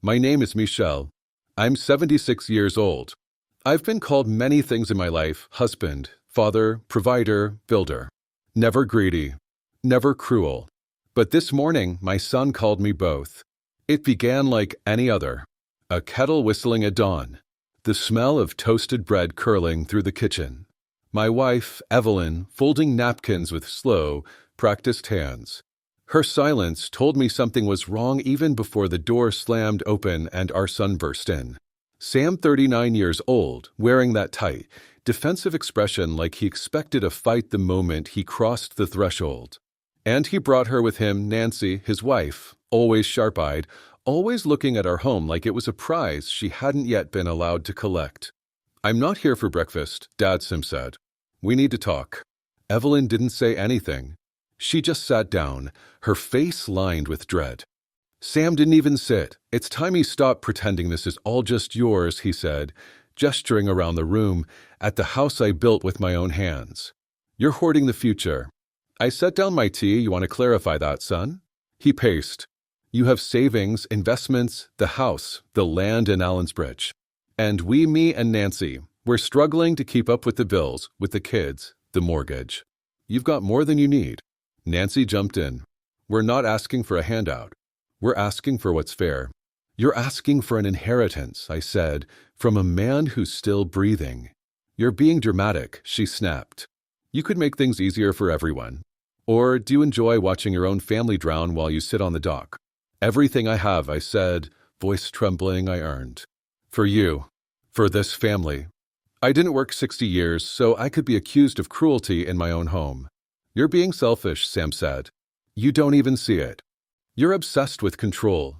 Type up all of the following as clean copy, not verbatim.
My name is Michelle. I'm 76 years old. I've been called many things in my life: husband, father, provider, builder. Never greedy, never cruel. But this morning, my son called me both. It began like any other. A kettle whistling at dawn. The smell of toasted bread curling through the kitchen. My wife, Evelyn, folding napkins with slow, practiced hands. Her silence told me something was wrong even before the door slammed open and our son burst in. Sam, 39 years old, wearing that tight, defensive expression like he expected a fight the moment he crossed the threshold. And he brought her with him, Nancy, his wife, always sharp-eyed, always looking at our home like it was a prize she hadn't yet been allowed to collect. "I'm not here for breakfast," Dad Sim said. "We need to talk." Evelyn didn't say anything. She just sat down, her face lined with dread. Sam didn't even sit. "It's time you stopped pretending this is all just yours," he said, gesturing around the room at the house I built with my own hands. "You're hoarding the future." I set down my tea. "You want to clarify that, son?" He paced. "You have savings, investments, the house, the land in Allensbridge. And me and Nancy, we're struggling to keep up with the bills, with the kids, the mortgage. You've got more than you need." Nancy jumped in. "We're not asking for a handout. We're asking for what's fair." "You're asking for an inheritance," I said, "from a man who's still breathing." "You're being dramatic," she snapped. "You could make things easier for everyone. Or do you enjoy watching your own family drown while you sit on the dock?" "Everything I have," I said, voice trembling, "I earned. For you. For this family. I didn't work 60 years, so I could be accused of cruelty in my own home." "You're being selfish," Sam said. "You don't even see it. You're obsessed with control."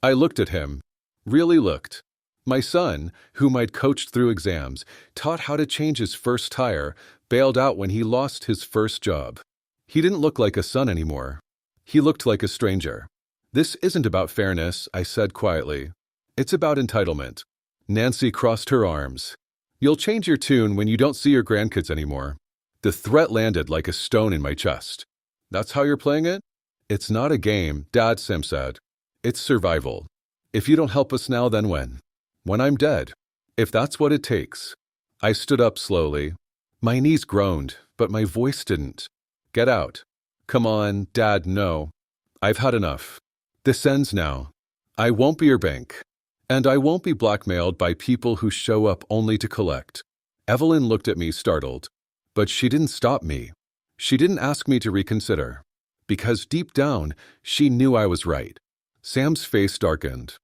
I looked at him. Really looked. My son, whom I'd coached through exams, taught how to change his first tire, bailed out when he lost his first job. He didn't look like a son anymore. He looked like a stranger. "This isn't about fairness," I said quietly. "It's about entitlement." Nancy crossed her arms. "You'll change your tune when you don't see your grandkids anymore." The threat landed like a stone in my chest. "That's how you're playing it?" "It's not a game," Dad Sim said. "It's survival. If you don't help us now, then when? When I'm dead. If that's what it takes." I stood up slowly. My knees groaned, but my voice didn't. "Get out." "Come on, Dad, no. I've had enough. This ends now. I won't be your bank. And I won't be blackmailed by people who show up only to collect." Evelyn looked at me startled. But she didn't stop me. She didn't ask me to reconsider. Because deep down, she knew I was right. Sam's face darkened.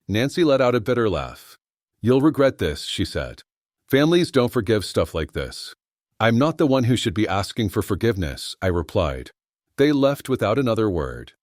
Nancy let out a bitter laugh. "You'll regret this," she said. "Families don't forgive stuff like this." "I'm not the one who should be asking for forgiveness," I replied. They left without another word.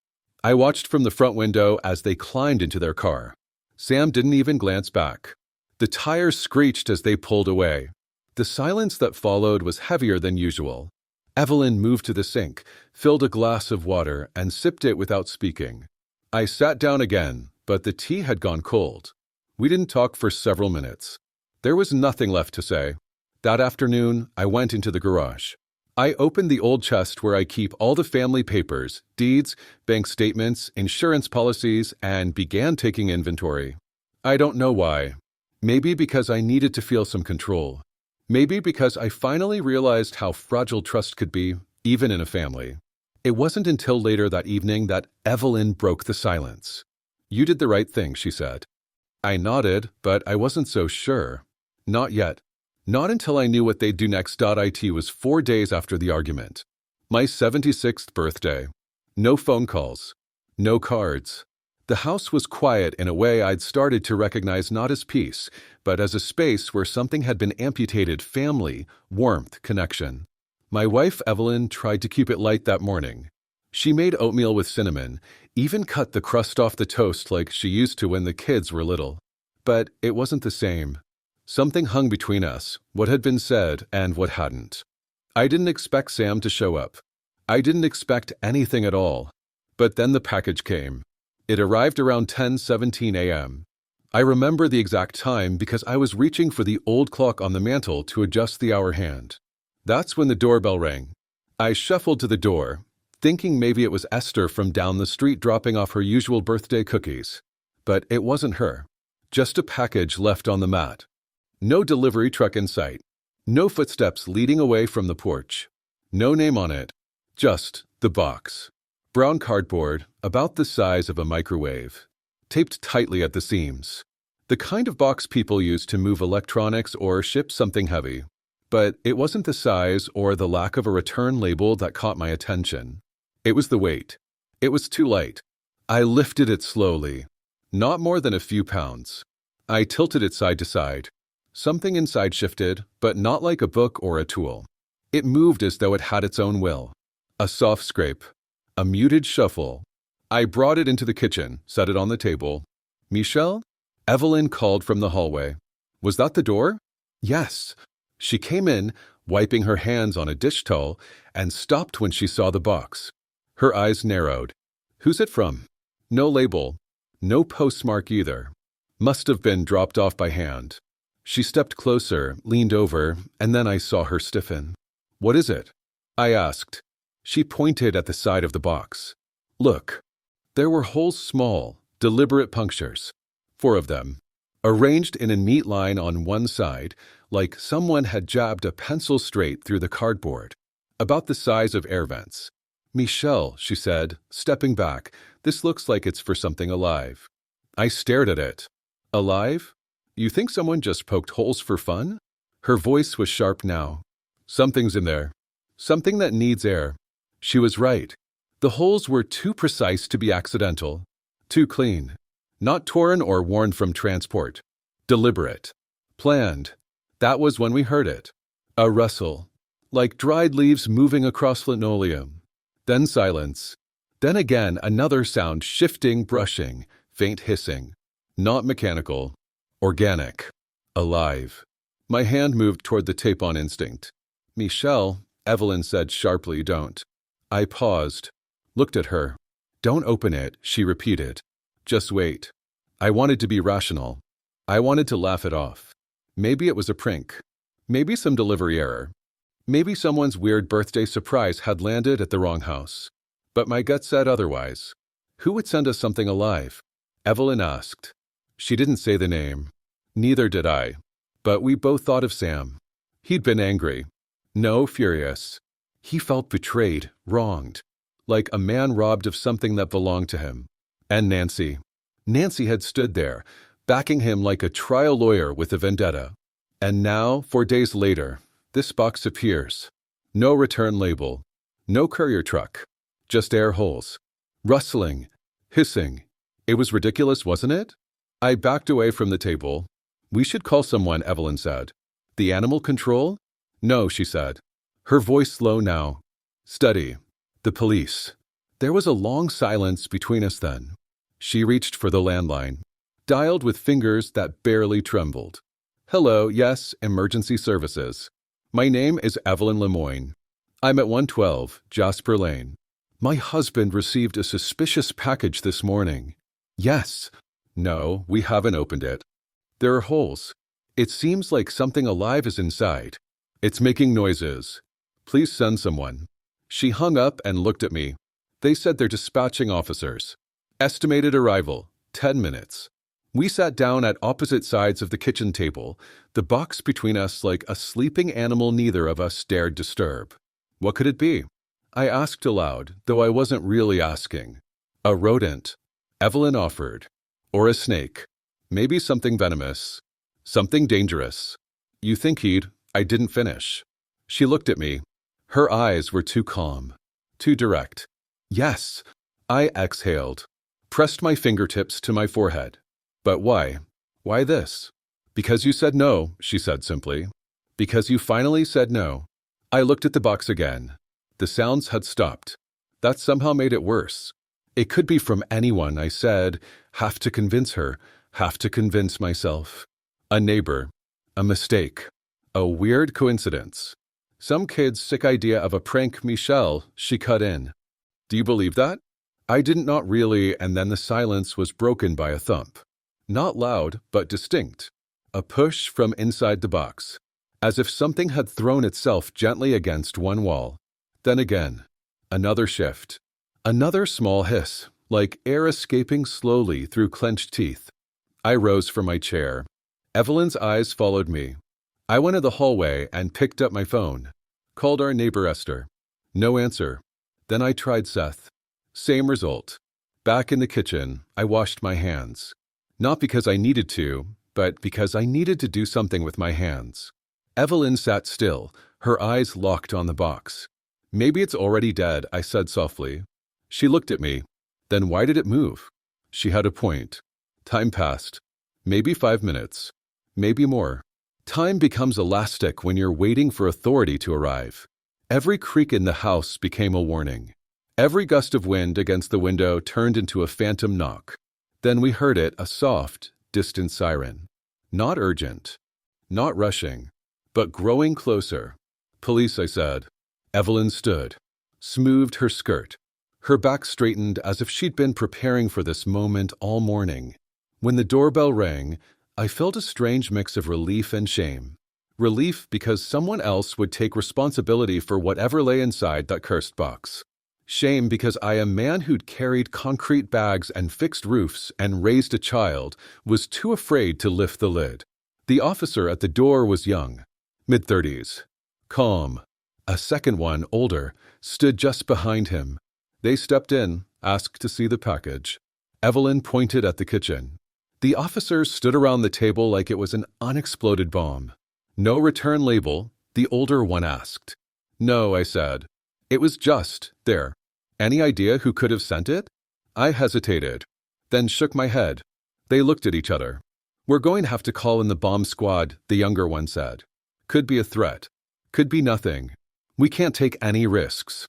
I watched from the front window as they climbed into their car. Sam didn't even glance back. The tires screeched as they pulled away. The silence that followed was heavier than usual. Evelyn moved to the sink, filled a glass of water, and sipped it without speaking. I sat down again, but the tea had gone cold. We didn't talk for several minutes. There was nothing left to say. That afternoon, I went into the garage. I opened the old chest where I keep all the family papers, deeds, bank statements, insurance policies, and began taking inventory. I don't know why. Maybe because I needed to feel some control. Maybe because I finally realized how fragile trust could be, even in a family. It wasn't until later that evening that Evelyn broke the silence. "You did the right thing," she said. I nodded, but I wasn't so sure. Not yet. Not until I knew what they'd do next. It was 4 days after the argument. My 76th birthday. No phone calls. No cards. The house was quiet in a way I'd started to recognize, not as peace, but as a space where something had been amputated: family, warmth, connection. My wife, Evelyn, tried to keep it light that morning. She made oatmeal with cinnamon, even cut the crust off the toast like she used to when the kids were little. But it wasn't the same. Something hung between us, what had been said and what hadn't. I didn't expect Sam to show up. I didn't expect anything at all. But then the package came. It arrived around 10:17 a.m. I remember the exact time because I was reaching for the old clock on the mantel to adjust the hour hand. That's when the doorbell rang. I shuffled to the door, thinking maybe it was Esther from down the street dropping off her usual birthday cookies. but it wasn't her. Just a package left on the mat. No delivery truck in sight. No footsteps leading away from the porch. No name on it. Just the box. Brown cardboard, about the size of a microwave. Taped tightly at the seams. The kind of box people use to move electronics or ship something heavy. But it wasn't the size or the lack of a return label that caught my attention. It was the weight. It was too light. I lifted it slowly. Not more than a few pounds. I tilted it side to side. Something inside shifted, but not like a book or a tool. It moved as though it had its own will. A soft scrape. A muted shuffle. I brought it into the kitchen, set it on the table. "Michelle?" Evelyn called from the hallway. Was that the door? Yes. She came in, wiping her hands on a dish towel, and stopped when she saw the box. Her eyes narrowed. "Who's it from?" No label. No postmark either. Must have been dropped off by hand. She stepped closer, leaned over, and then I saw her stiffen. "What is it?" I asked. She pointed at the side of the box. "Look." There were holes, small, deliberate punctures. 4 of them, arranged in a neat line on one side, like someone had jabbed a pencil straight through the cardboard, about the size of air vents. "Michelle," she said, stepping back, "this looks like it's for something alive." I stared at it. "Alive? You think someone just poked holes for fun?" Her voice was sharp now. "Something's in there. Something that needs air." She was right. The holes were too precise to be accidental. Too clean. Not torn or worn from transport. Deliberate. Planned. That was when we heard it. A rustle. Like dried leaves moving across linoleum. Then silence. Then again another sound, shifting, brushing, faint hissing. Not mechanical. Organic. Alive. My hand moved toward the tape on instinct. "Michelle," Evelyn said sharply, "don't." I paused. Looked at her. "Don't open it," she repeated. "Just wait." I wanted to be rational. I wanted to laugh it off. Maybe it was a prank. Maybe some delivery error. Maybe someone's weird birthday surprise had landed at the wrong house. But my gut said otherwise. Who would send us something alive? Evelyn asked. She didn't say the name. Neither did I. But we both thought of Sam. He'd been angry. No, furious. He felt betrayed, wronged. Like a man robbed of something that belonged to him. And Nancy. Nancy had stood there, backing him like a trial lawyer with a vendetta. And now, 4 days later, this box appears. No return label. No courier truck. Just air holes. Rustling. Hissing. It was ridiculous, wasn't it? I backed away from the table. "We should call someone," Evelyn said. "The animal control?" "No," she said. Her voice low now. "Steady. The police." There was a long silence between us then. She reached for the landline. Dialed with fingers that barely trembled. "Hello, yes, emergency services. My name is Evelyn Lemoyne. I'm at 112 Jasper Lane. My husband received a suspicious package this morning." "Yes." "No, we haven't opened it. There are holes. It seems like something alive is inside. It's making noises. Please send someone." She hung up and looked at me. "They said they're dispatching officers. Estimated arrival, 10 minutes. We sat down at opposite sides of the kitchen table, the box between us like a sleeping animal neither of us dared disturb. What could it be? I asked aloud, though I wasn't really asking. "A rodent," Evelyn offered. "Or a snake. Maybe something venomous. Something dangerous." "You think he'd—" I didn't finish. She looked at me. Her eyes were too calm. Too direct. "Yes." I exhaled. Pressed my fingertips to my forehead. "But why? Why this?" "Because you said no," she said simply. "Because you finally said no." I looked at the box again. The sounds had stopped. That somehow made it worse. It could be from anyone, I said. Have to convince her. Have to convince myself. A neighbor. A mistake. A weird coincidence. Some kid's sick idea of a prank. "Michelle," she cut in. "Do you believe that?" I didn't, not really, and then the silence was broken by a thump. Not loud, but distinct. A push from inside the box. As if something had thrown itself gently against one wall. Then again. Another shift. Another small hiss, like air escaping slowly through clenched teeth. I rose from my chair. Evelyn's eyes followed me. I went to the hallway and picked up my phone. Called our neighbor Esther. No answer. Then I tried Seth. Same result. Back in the kitchen, I washed my hands. Not because I needed to, but because I needed to do something with my hands. Evelyn sat still, her eyes locked on the box. Maybe it's already dead, I said softly. She looked at me. Then why did it move? She had a point. Time passed. Maybe 5 minutes. Maybe more. Time becomes elastic when you're waiting for authority to arrive. Every creak in the house became a warning. Every gust of wind against the window turned into a phantom knock. Then we heard it, a soft, distant siren. Not urgent. Not rushing. But growing closer. Police, I said. Evelyn stood. Smoothed her skirt. Her back straightened as if she'd been preparing for this moment all morning. When the doorbell rang, I felt a strange mix of relief and shame. Relief because someone else would take responsibility for whatever lay inside that cursed box. Shame because a man who'd carried concrete bags and fixed roofs and raised a child, was too afraid to lift the lid. The officer at the door was young, mid-30s. Calm. A second one, older, stood just behind him. They stepped in, asked to see the package. Evelyn pointed at the kitchen. The officers stood around the table like it was an unexploded bomb. No return label, the older one asked. No, I said. It was just there. Any idea who could have sent it? I hesitated, then shook my head. They looked at each other. We're going to have to call in the bomb squad, the younger one said. Could be a threat. Could be nothing. We can't take any risks.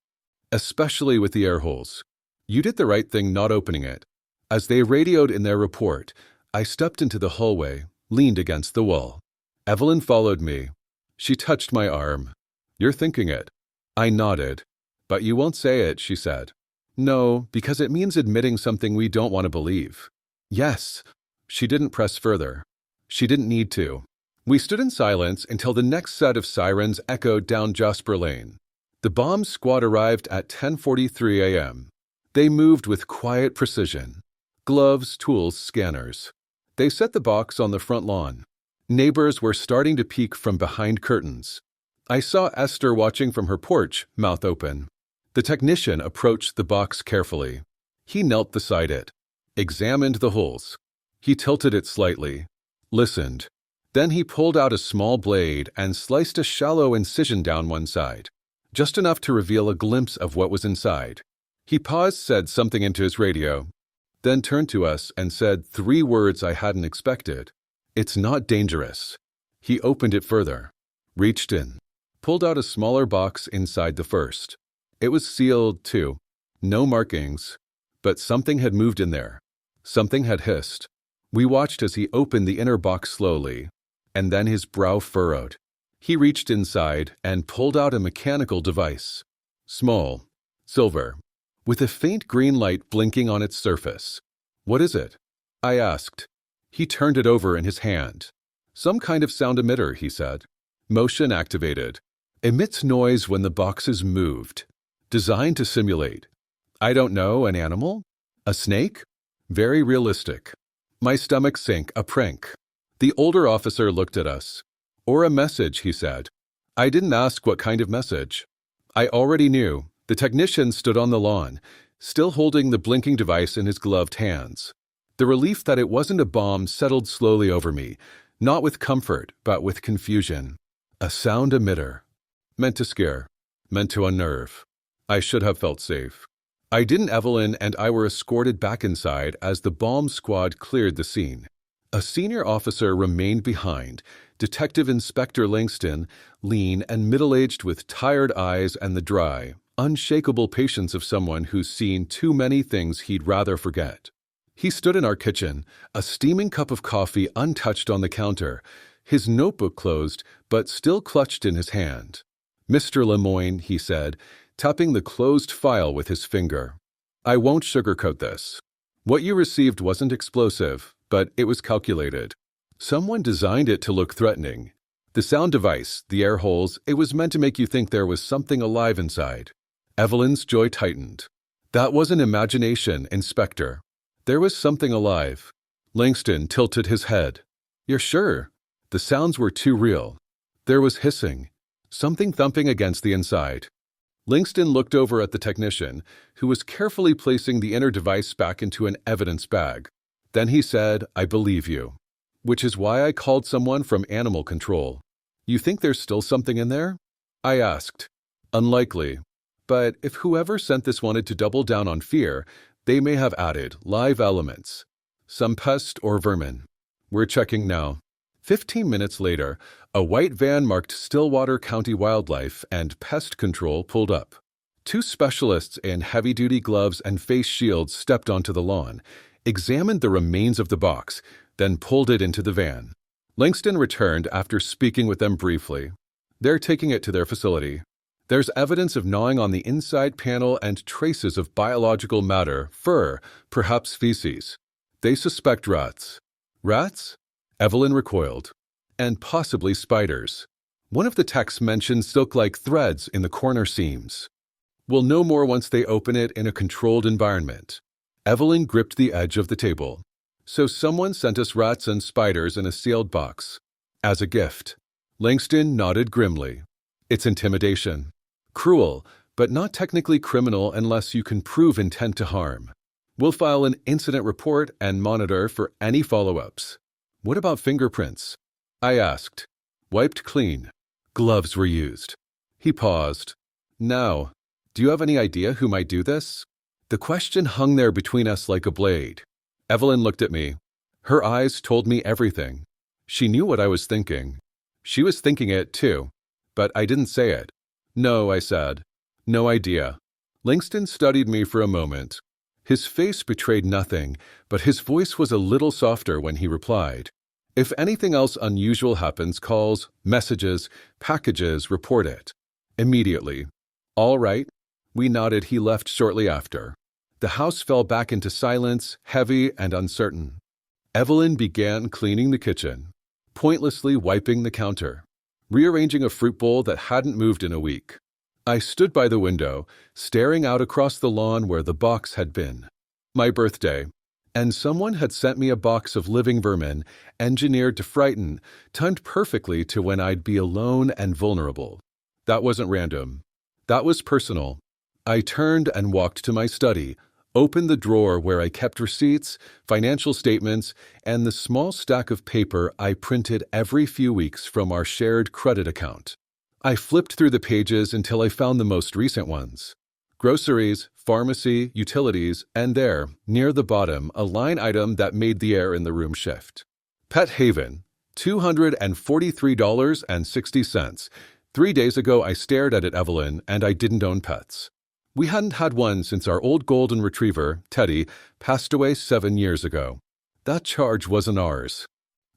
Especially with the air holes. You did the right thing not opening it. As they radioed in their report, I stepped into the hallway, leaned against the wall. Evelyn followed me. She touched my arm. You're thinking it. I nodded. But you won't say it, she said. No, because it means admitting something we don't want to believe. Yes. She didn't press further. She didn't need to. We stood in silence until the next set of sirens echoed down Jasper Lane. The bomb squad arrived at 10:43 a.m. They moved with quiet precision. Gloves, tools, scanners. They set the box on the front lawn. Neighbors were starting to peek from behind curtains. I saw Esther watching from her porch, mouth open. The technician approached the box carefully. He knelt beside it, examined the holes. He tilted it slightly, listened. Then he pulled out a small blade and sliced a shallow incision down one side, just enough to reveal a glimpse of what was inside. He paused, said something into his radio, then turned to us and said 3 words I hadn't expected. It's not dangerous. He opened it further, reached in, pulled out a smaller box inside the first. It was sealed, too. No markings. But something had moved in there. Something had hissed. We watched as he opened the inner box slowly, and then his brow furrowed. He reached inside and pulled out a mechanical device. Small, silver, with a faint green light blinking on its surface. What is it? I asked. He turned it over in his hand. Some kind of sound emitter, he said. Motion activated. Emits noise when the box is moved. Designed to simulate. I don't know, an animal? A snake? Very realistic. My stomach sank, a prank. The older officer looked at us. Or a message, he said. I didn't ask what kind of message. I already knew. The technician stood on the lawn, still holding the blinking device in his gloved hands. The relief that it wasn't a bomb settled slowly over me, not with comfort, but with confusion. A sound emitter. Meant to scare. Meant to unnerve. I should have felt safe. I didn't. Evelyn and I were escorted back inside as the bomb squad cleared the scene. A senior officer remained behind, Detective Inspector Langston, lean and middle-aged with tired eyes and the dry, unshakable patience of someone who's seen too many things he'd rather forget. He stood in our kitchen, a steaming cup of coffee untouched on the counter, his notebook closed but still clutched in his hand. Mr. Lemoyne, he said, tapping the closed file with his finger. I won't sugarcoat this. What you received wasn't explosive, but it was calculated. Someone designed it to look threatening. The sound device, the air holes, it was meant to make you think there was something alive inside. Evelyn's jaw tightened. That wasn't imagination, Inspector. There was something alive. Langston tilted his head. You're sure? The sounds were too real. There was hissing, something thumping against the inside. Langston looked over at the technician, who was carefully placing the inner device back into an evidence bag. Then he said, I believe you. Which is why I called someone from animal control. You think there's still something in there? I asked. Unlikely. But if whoever sent this wanted to double down on fear, they may have added live elements. Some pest or vermin. We're checking now. 15 minutes later, a white van marked Stillwater County Wildlife and Pest Control pulled up. 2 specialists in heavy-duty gloves and face shields stepped onto the lawn, examined the remains of the box, then pulled it into the van. Langston returned after speaking with them briefly. They're taking it to their facility. There's evidence of gnawing on the inside panel and traces of biological matter, fur, perhaps feces. They suspect rats. Rats? Evelyn recoiled. And possibly spiders. One of the techs mentioned silk-like threads in the corner seams. We'll know more once they open it in a controlled environment. Evelyn gripped the edge of the table. So someone sent us rats and spiders in a sealed box. As a gift. Langston nodded grimly. It's intimidation. Cruel, but not technically criminal unless you can prove intent to harm. We'll file an incident report and monitor for any follow-ups. What about fingerprints? I asked. Wiped clean. Gloves were used. He paused. Now, do you have any idea who might do this? The question hung there between us like a blade. Evelyn looked at me. Her eyes told me everything. She knew what I was thinking. She was thinking it, too. But I didn't say it. No, I said. No idea. Langston studied me for a moment. His face betrayed nothing, but his voice was a little softer when he replied. If anything else unusual happens, calls, messages, packages, report it. Immediately. All right. We nodded. He left shortly after. The house fell back into silence, heavy and uncertain. Evelyn began cleaning the kitchen, pointlessly wiping the counter, rearranging a fruit bowl that hadn't moved in a week. I stood by the window, staring out across the lawn where the box had been. My birthday. And someone had sent me a box of living vermin, engineered to frighten, timed perfectly to when I'd be alone and vulnerable. That wasn't random. That was personal. I turned and walked to my study, opened the drawer where I kept receipts, financial statements, and the small stack of paper I printed every few weeks from our shared credit account. I flipped through the pages until I found the most recent ones. Groceries, pharmacy, utilities, and there, near the bottom, a line item that made the air in the room shift. Pet Haven, $243.60. 3 days ago I stared at it, Evelyn, and I didn't own pets. We hadn't had one since our old golden retriever, Teddy, passed away 7 years ago. That charge wasn't ours.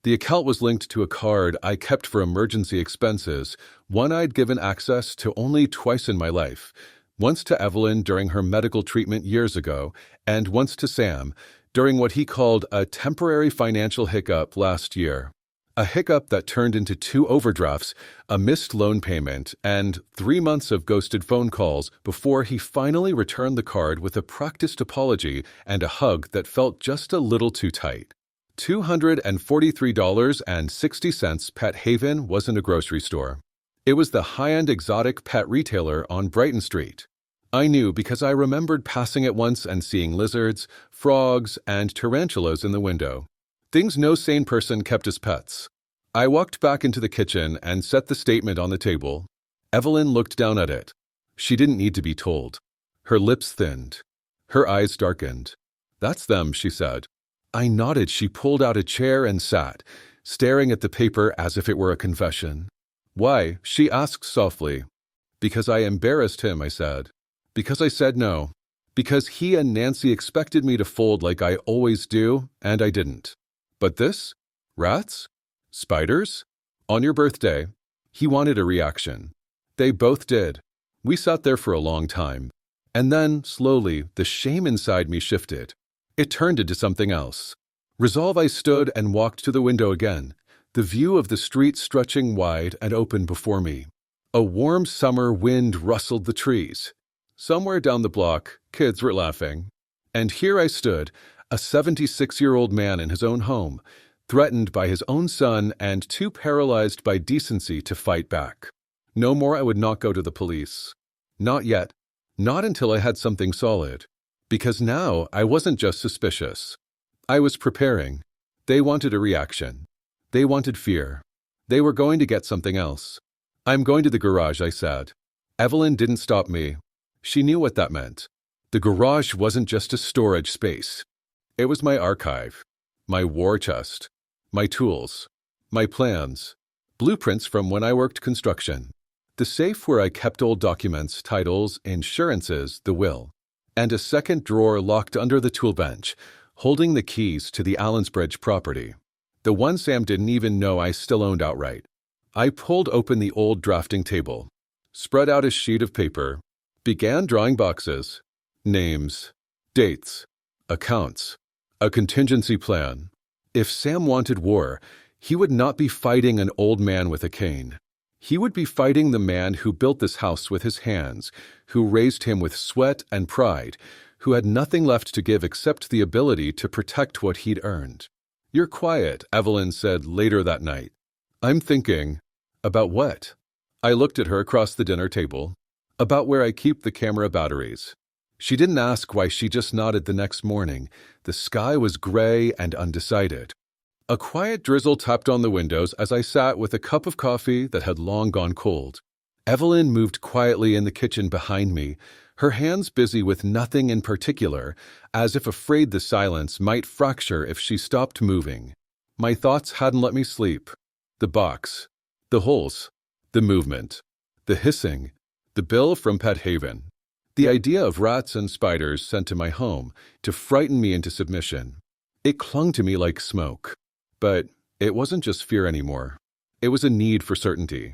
The account was linked to a card I kept for emergency expenses, one I'd given access to only twice in my life, once to Evelyn during her medical treatment years ago, and once to Sam during what he called a temporary financial hiccup last year. A hiccup that turned into 2 overdrafts, a missed loan payment, and 3 months of ghosted phone calls before he finally returned the card with a practiced apology and a hug that felt just a little too tight. $243.60 Pet Haven wasn't a grocery store. It was the high-end exotic pet retailer on Brighton Street. I knew because I remembered passing it once and seeing lizards, frogs, and tarantulas in the window. Things no sane person kept as pets. I walked back into the kitchen and set the statement on the table. Evelyn looked down at it. She didn't need to be told. Her lips thinned. Her eyes darkened. That's them, she said. I nodded. She pulled out a chair and sat, staring at the paper as if it were a confession. Why? She asked softly. Because I embarrassed him, I said. Because I said no. Because he and Nancy expected me to fold like I always do, and I didn't. But this? Rats? Spiders? On your birthday? He wanted a reaction. They both did. We sat there for a long time. And then, slowly, the shame inside me shifted. It turned into something else. Resolve, I stood and walked to the window again, the view of the street stretching wide and open before me. A warm summer wind rustled the trees. Somewhere down the block, kids were laughing. And here I stood, a 76-year-old man in his own home, threatened by his own son and too paralyzed by decency to fight back. No more I would not go to the police. Not yet. Not until I had something solid. Because now I wasn't just suspicious. I was preparing. They wanted a reaction. They wanted fear. They were going to get something else. I'm going to the garage, I said. Evelyn didn't stop me. She knew what that meant. The garage wasn't just a storage space. It was my archive, my war chest, my tools, my plans, blueprints from when I worked construction, the safe where I kept old documents, titles, insurances, the will, and a second drawer locked under the tool bench, holding the keys to the Allensbridge property, the one Sam didn't even know I still owned outright. I pulled open the old drafting table, spread out a sheet of paper, began drawing boxes, names, dates, accounts, a contingency plan. If Sam wanted war, he would not be fighting an old man with a cane. He would be fighting the man who built this house with his hands, who raised him with sweat and pride, who had nothing left to give except the ability to protect what he'd earned. You're quiet, Evelyn said later that night. I'm thinking, about what? I looked at her across the dinner table. About where I keep the camera batteries. She didn't ask why, she just nodded. The next morning, the sky was gray and undecided. A quiet drizzle tapped on the windows as I sat with a cup of coffee that had long gone cold. Evelyn moved quietly in the kitchen behind me, her hands busy with nothing in particular, as if afraid the silence might fracture if she stopped moving. My thoughts hadn't let me sleep. The box, the holes, the movement, the hissing, the bill from Pet Haven. The idea of rats and spiders sent to my home to frighten me into submission. It clung to me like smoke. But it wasn't just fear anymore. It was a need for certainty.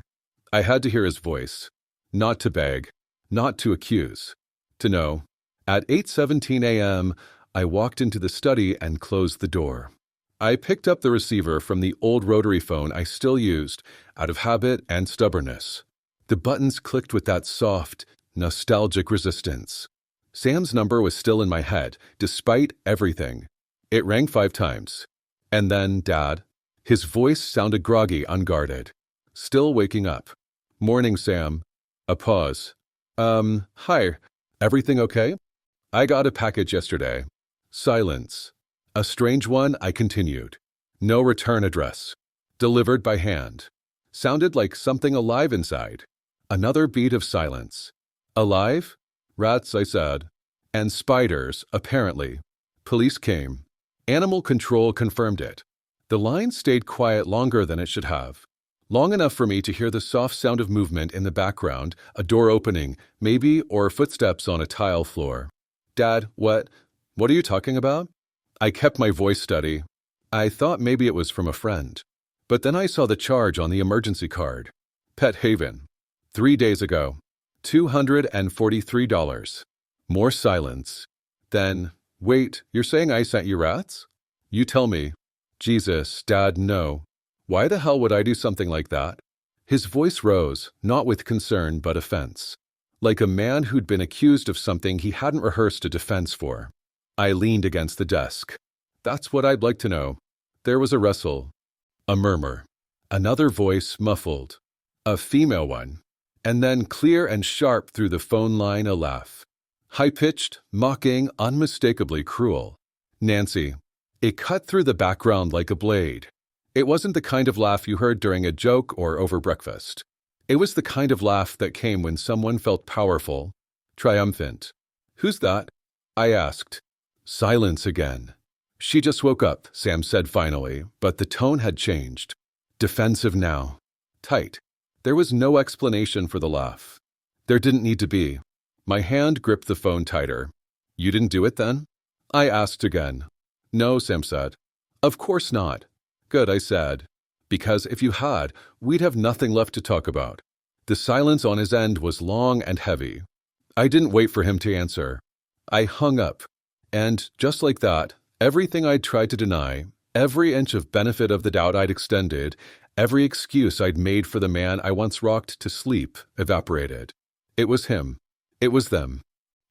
I had to hear his voice. Not to beg, not to accuse. To know. At 8:17 a.m., I walked into the study and closed the door. I picked up the receiver from the old rotary phone I still used, out of habit and stubbornness. The buttons clicked with that soft, nostalgic resistance. Sam's number was still in my head, despite everything. It rang 5 times. And then Dad. His voice sounded groggy, unguarded. Still waking up. Morning, Sam. A pause. Hi. Everything okay? I got a package yesterday. Silence. A strange one, I continued. No return address. Delivered by hand. Sounded like something alive inside. Another beat of silence. Alive? Rats, I said. And spiders, apparently. Police came. Animal control confirmed it. The line stayed quiet longer than it should have. Long enough for me to hear the soft sound of movement in the background, a door opening, maybe, or footsteps on a tile floor. Dad, what are you talking about? I kept my voice steady. I thought maybe it was from a friend. But then I saw the charge on the emergency card. Pet Haven. 3 days ago. $243. More silence. Then, wait, you're saying I sent you rats? You tell me. Jesus, Dad, no. Why the hell would I do something like that? His voice rose, not with concern but offense. Like a man who'd been accused of something he hadn't rehearsed a defense for. I leaned against the desk. That's what I'd like to know. There was a rustle. A murmur. Another voice, muffled. A female one. And then clear and sharp through the phone line, a laugh. High-pitched, mocking, unmistakably cruel. Nancy. It cut through the background like a blade. It wasn't the kind of laugh you heard during a joke or over breakfast. It was the kind of laugh that came when someone felt powerful, triumphant. Who's that? I asked. Silence again. She just woke up, Sam said finally, but the tone had changed. Defensive now. Tight. There was no explanation for the laugh. There didn't need to be. My hand gripped the phone tighter. You didn't do it then? I asked again. No, Sam said. Of course not. Good, I said. Because if you had, we'd have nothing left to talk about. The silence on his end was long and heavy. I didn't wait for him to answer. I hung up. And, just like that, everything I'd tried to deny, every inch of benefit of the doubt I'd extended, every excuse I'd made for the man I once rocked to sleep, evaporated. It was him. It was them.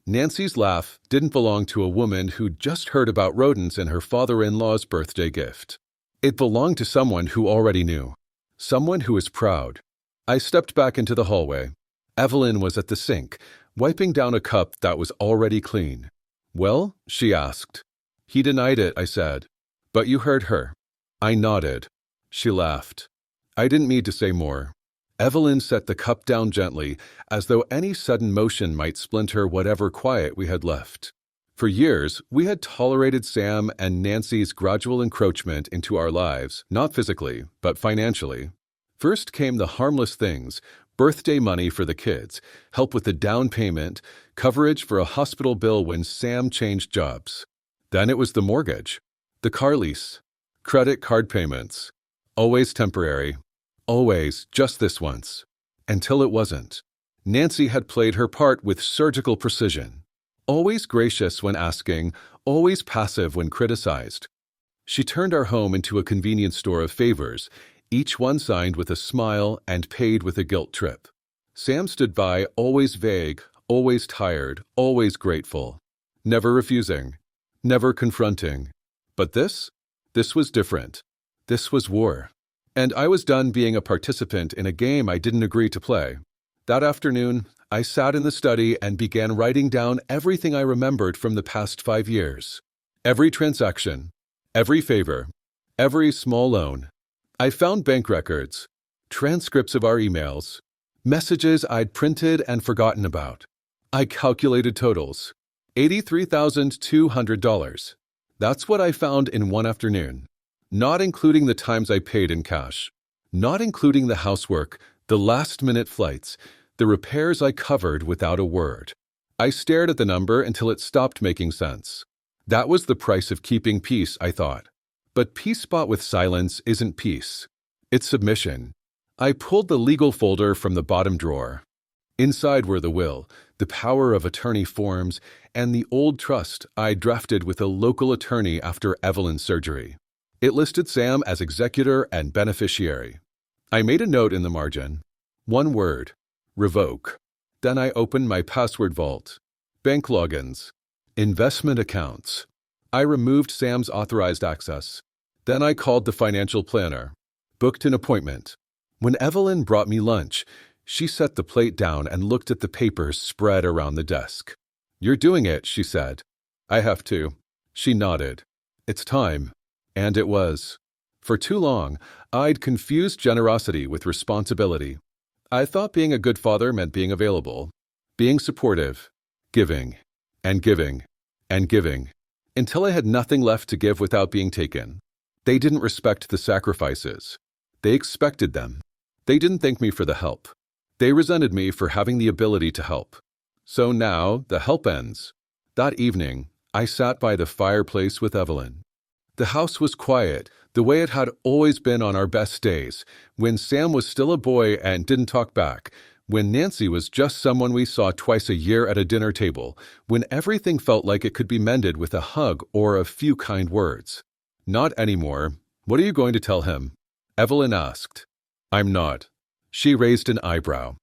Nancy's laugh didn't belong to a woman who'd just heard about rodents in her father-in-law's birthday gift. It belonged to someone who already knew. Someone who was proud. I stepped back into the hallway. Evelyn was at the sink, wiping down a cup that was already clean. "Well?" she asked. "He denied it," I said. "But you heard her." I nodded. She laughed. I didn't need to say more. Evelyn set the cup down gently, as though any sudden motion might splinter whatever quiet we had left. For years, we had tolerated Sam and Nancy's gradual encroachment into our lives, not physically, but financially. First came the harmless things: birthday money for the kids, help with the down payment, coverage for a hospital bill when Sam changed jobs. Then it was the mortgage, the car lease, credit card payments. Always temporary. Always just this once. Until it wasn't. Nancy had played her part with surgical precision. Always gracious when asking, always passive when criticized. She turned our home into a convenience store of favors, each one signed with a smile and paid with a guilt trip. Sam stood by, always vague, always tired, always grateful. Never refusing. Never confronting. But this was different. This was war. And I was done being a participant in a game I didn't agree to play. That afternoon, I sat in the study and began writing down everything I remembered from the past 5 years. Every transaction, every favor, every small loan. I found bank records, transcripts of our emails, messages I'd printed and forgotten about. I calculated totals. $83,200. That's what I found in one afternoon. Not including the times I paid in cash. Not including the housework, the last-minute flights, the repairs I covered without a word. I stared at the number until it stopped making sense. That was the price of keeping peace, I thought. But peace bought with silence isn't peace. It's submission. I pulled the legal folder from the bottom drawer. Inside were the will, the power of attorney forms, and the old trust I drafted with a local attorney after Evelyn's surgery. It listed Sam as executor and beneficiary. I made a note in the margin. One word: revoke. Then I opened my password vault. Bank logins. Investment accounts. I removed Sam's authorized access. Then I called the financial planner. Booked an appointment. When Evelyn brought me lunch, she set the plate down and looked at the papers spread around the desk. "You're doing it," she said. "I have to." She nodded. "It's time." And it was. For too long, I'd confused generosity with responsibility. I thought being a good father meant being available, being supportive, giving, and giving, and giving, until I had nothing left to give without being taken. They didn't respect the sacrifices. They expected them. They didn't thank me for the help. They resented me for having the ability to help. So now, the help ends. That evening, I sat by the fireplace with Evelyn. The house was quiet, the way it had always been on our best days, when Sam was still a boy and didn't talk back, when Nancy was just someone we saw twice a year at a dinner table, when everything felt like it could be mended with a hug or a few kind words. Not anymore. "What are you going to tell him?" Evelyn asked. "I'm not." She raised an eyebrow.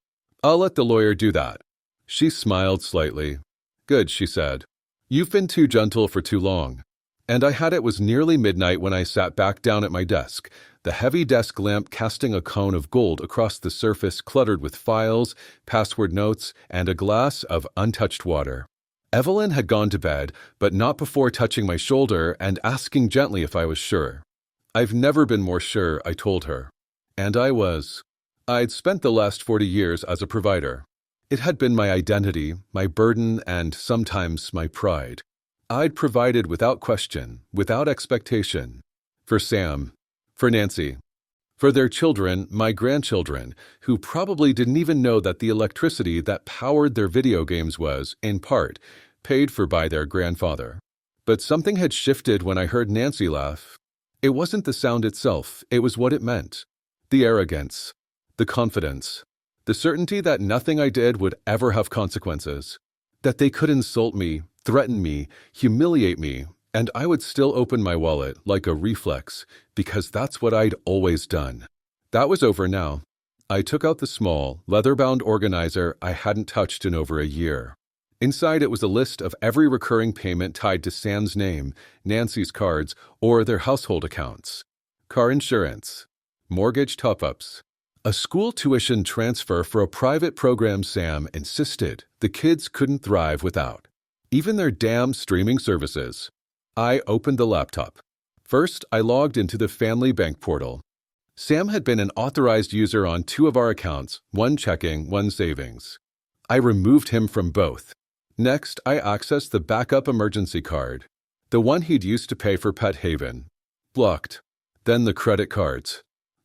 "I'll let the lawyer do that." She smiled slightly. "Good," she said. "You've been too gentle for too long." And it was nearly midnight when I sat back down at my desk, the heavy desk lamp casting a cone of gold across the surface cluttered with files, password notes, and a glass of untouched water. Evelyn had gone to bed, but not before touching my shoulder and asking gently if I was sure. "I've never been more sure," I told her. And I was. I'd spent the last 40 years as a provider. It had been my identity, my burden, and sometimes my pride. I'd provided without question, without expectation. For Sam, for Nancy, for their children, my grandchildren, who probably didn't even know that the electricity that powered their video games was, in part, paid for by their grandfather. But something had shifted when I heard Nancy laugh. It wasn't the sound itself, it was what it meant. The arrogance, the confidence, the certainty that nothing I did would ever have consequences, that they could insult me, threaten me, humiliate me, and I would still open my wallet like a reflex, because that's what I'd always done. That was over now. I took out the small, leather-bound organizer I hadn't touched in over a year. Inside it was a list of every recurring payment tied to Sam's name, Nancy's cards, or their household accounts. Car insurance, mortgage top-ups, a school tuition transfer for a private program Sam insisted the kids couldn't thrive without. Even their damn streaming services. I opened the laptop. First, I logged into the family bank portal. Sam had been an authorized user on 2 of our accounts, one checking, one savings. I removed him from both. Next, I accessed the backup emergency card, the one he'd used to pay for Pet Haven. Blocked. Then the credit cards.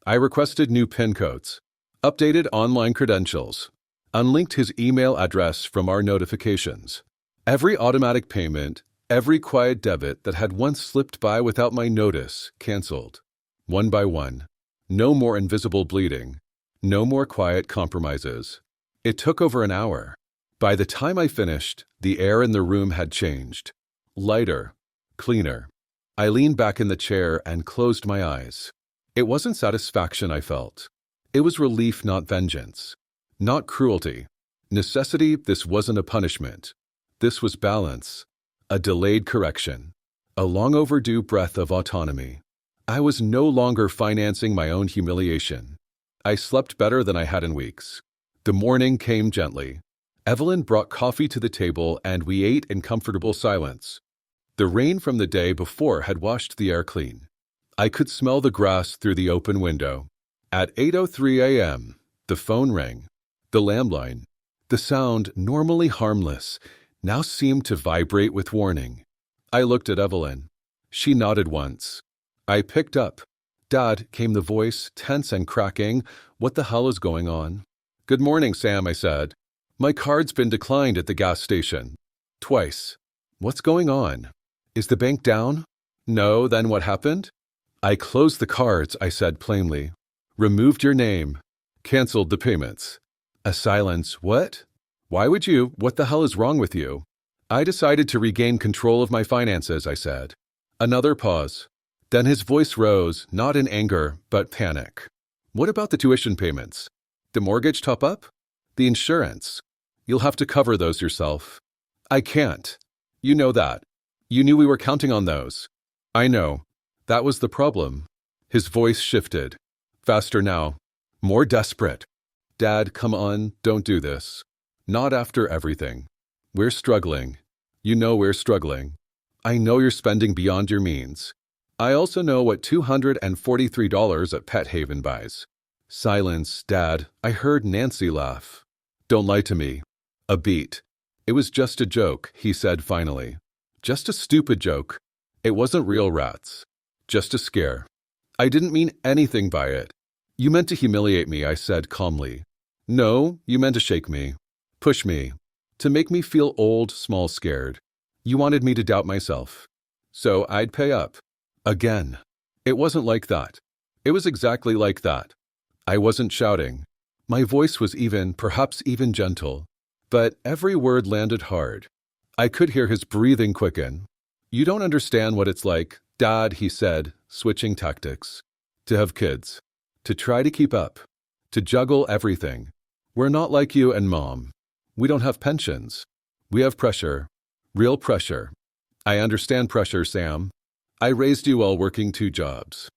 I requested new PIN codes, updated online credentials, unlinked his email address from our notifications. Every automatic payment, every quiet debit that had once slipped by without my notice, canceled. One by one. No more invisible bleeding. No more quiet compromises. It took over an hour. By the time I finished, the air in the room had changed. Lighter. Cleaner. I leaned back in the chair and closed my eyes. It wasn't satisfaction I felt. It was relief, not vengeance. Not cruelty. Necessity, this wasn't a punishment. This was balance. A delayed correction. A long overdue breath of autonomy. I was no longer financing my own humiliation. I slept better than I had in weeks. The morning came gently. Evelyn brought coffee to the table and we ate in comfortable silence. The rain from the day before had washed the air clean. I could smell the grass through the open window. At 8:03 a.m., the phone rang. The landline. The sound, normally harmless, now seemed to vibrate with warning. I looked at Evelyn. She nodded once. I picked up. "Dad," came the voice, tense and cracking. "What the hell is going on?" "Good morning, Sam," I said. "My card's been declined at the gas station. Twice. What's going on? Is the bank down?" "No, then what happened?" "I closed the cards," I said plainly. "Removed your name. Canceled the payments." A silence. "What? Why would you? What the hell is wrong with you?" "I decided to regain control of my finances," I said. Another pause. Then his voice rose, not in anger, but panic. "What about the tuition payments? The mortgage top-up? The insurance? You'll have to cover those yourself." "I can't. You know that. You knew we were counting on those." "I know. That was the problem." His voice shifted. Faster now. More desperate. "Dad, come on, don't do this. Not after everything. We're struggling. You know we're struggling. I know you're spending beyond your means. I also know what $243 at Pet Haven buys." Silence. "Dad," I heard Nancy laugh. "Don't lie to me." A beat. "It was just a joke," he said finally. "Just a stupid joke. It wasn't real, rats. Just a scare. I didn't mean anything by it." "You meant to humiliate me," I said calmly. "No, you meant to shake me. Push me. To make me feel old, small, scared. You wanted me to doubt myself. So I'd pay up. Again. It wasn't like that. It was exactly like that. I wasn't shouting. My voice was even, perhaps even gentle. But every word landed hard. I could hear his breathing quicken. "You don't understand what it's like, Dad," he said, switching tactics. "To have kids. To try to keep up. To juggle everything. We're not like you and Mom. We don't have pensions. We have pressure. Real pressure. I understand pressure, Sam. I raised you while working 2 jobs.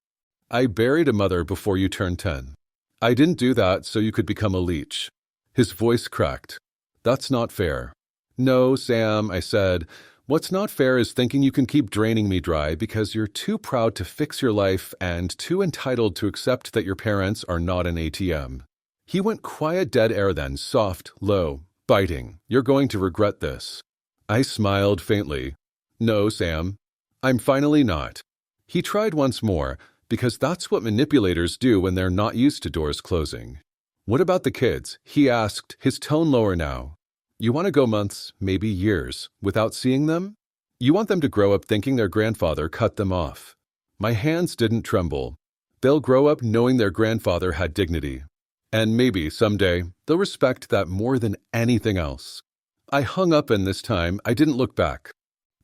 I buried a mother before you turned 10. I didn't do that so you could become a leech." His voice cracked. "That's not fair." "No, Sam," I said. "What's not fair is thinking you can keep draining me dry because you're too proud to fix your life and too entitled to accept that your parents are not an ATM." He went quiet, dead air then, soft, low, biting. "You're going to regret this." I smiled faintly. "No, Sam. I'm finally not." He tried once more, because that's what manipulators do when they're not used to doors closing. "What about the kids?" he asked, his tone lower now. "You want to go months, maybe years, without seeing them? You want them to grow up thinking their grandfather cut them off." My hands didn't tremble. They'll grow up knowing their grandfather had dignity. And maybe, someday, they'll respect that more than anything else. I hung up, and this time I didn't look back.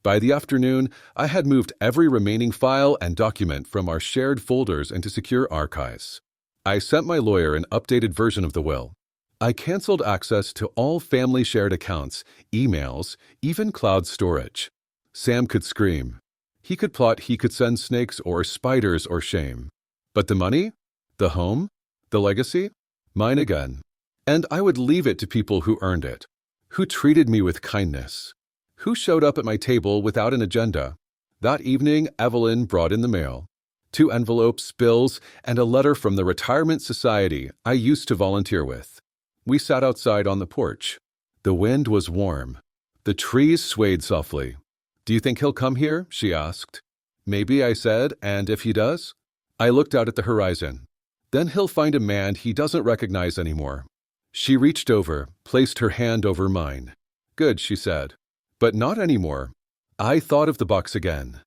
By the afternoon, I had moved every remaining file and document from our shared folders into secure archives. I sent my lawyer an updated version of the will. I canceled access to all family shared accounts, emails, even cloud storage. Sam could scream. He could plot, he could send snakes or spiders or shame. But the money? The home? The legacy? Mine again. And I would leave it to people who earned it, who treated me with kindness, who showed up at my table without an agenda. That evening, Evelyn brought in the mail. 2 envelopes, bills, and a letter from the retirement society I used to volunteer with. We sat outside on the porch. The wind was warm. The trees swayed softly. "Do you think he'll come here?" she asked. "Maybe," I said, "and if he does?" I looked out at the horizon. "Then he'll find a man he doesn't recognize anymore." She reached over, placed her hand over mine. "Good," she said. "But not anymore." I thought of the box again.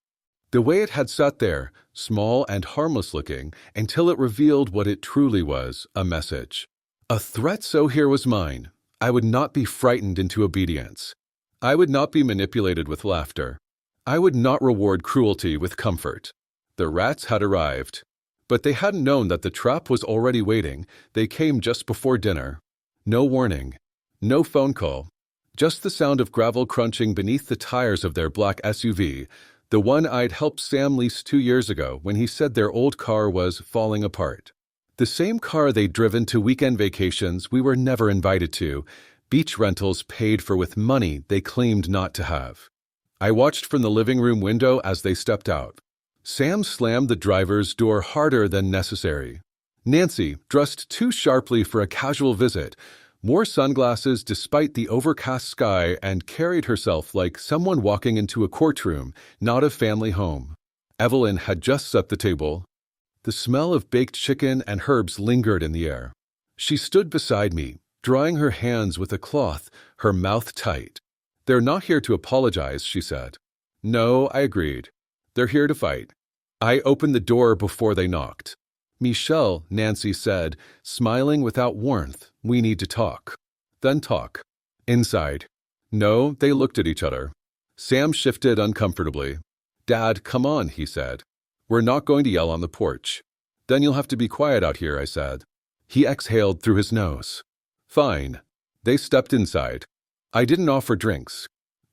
The way it had sat there, small and harmless-looking, until it revealed what it truly was, a message. A threat, so here was mine. I would not be frightened into obedience. I would not be manipulated with laughter. I would not reward cruelty with comfort. The rats had arrived. But they hadn't known that the trap was already waiting. They came just before dinner. No warning. No phone call. Just the sound of gravel crunching beneath the tires of their black SUV, the one I'd helped Sam lease 2 years ago when he said their old car was falling apart. The same car they'd driven to weekend vacations we were never invited to, beach rentals paid for with money they claimed not to have. I watched from the living room window as they stepped out. Sam slammed the driver's door harder than necessary. Nancy, dressed too sharply for a casual visit, wore sunglasses despite the overcast sky and carried herself like someone walking into a courtroom, not a family home. Evelyn had just set the table. The smell of baked chicken and herbs lingered in the air. She stood beside me, drying her hands with a cloth, her mouth tight. "They're not here to apologize," she said. "No," I agreed. "They're here to fight." I opened the door before they knocked. "Michelle," Nancy said, smiling without warmth, "we need to talk." Then talk. Inside. No, they looked at each other. Sam shifted uncomfortably. "Dad, come on," he said. "We're not going to yell on the porch." "Then you'll have to be quiet out here," I said. He exhaled through his nose. "Fine." They stepped inside. I didn't offer drinks.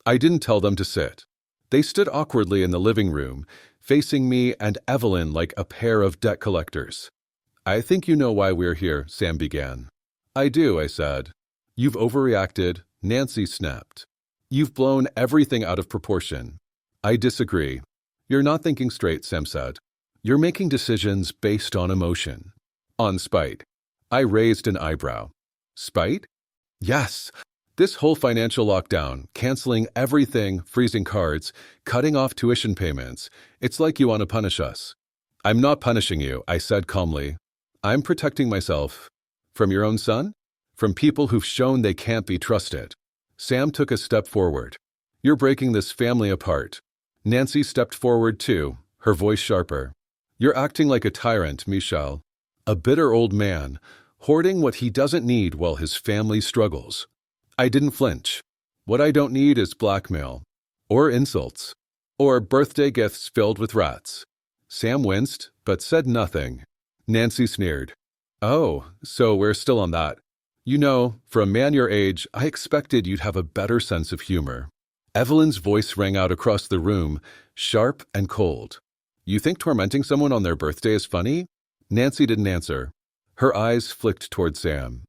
I didn't tell them to sit. They stood awkwardly in the living room, facing me and Evelyn like a pair of debt collectors. "I think you know why we're here," Sam began. "I do," I said. "You've overreacted," Nancy snapped. "You've blown everything out of proportion." "I disagree." "You're not thinking straight," Sam said. "You're making decisions based on emotion." "On spite." I raised an eyebrow. "Spite?" "Yes. This whole financial lockdown, canceling everything, freezing cards, cutting off tuition payments, it's like you want to punish us." "I'm not punishing you," I said calmly. "I'm protecting myself." "From your own son?" "From people who've shown they can't be trusted." Sam took a step forward. "You're breaking this family apart." Nancy stepped forward too, her voice sharper. "You're acting like a tyrant, Michelle. A bitter old man, hoarding what he doesn't need while his family struggles." I didn't flinch. "What I don't need is blackmail. Or insults. Or birthday gifts filled with rats." Sam winced, but said nothing. Nancy sneered. "Oh, so we're still on that. You know, for a man your age, I expected you'd have a better sense of humor." Evelyn's voice rang out across the room, sharp and cold. "You think tormenting someone on their birthday is funny?" Nancy didn't answer. Her eyes flicked toward Sam.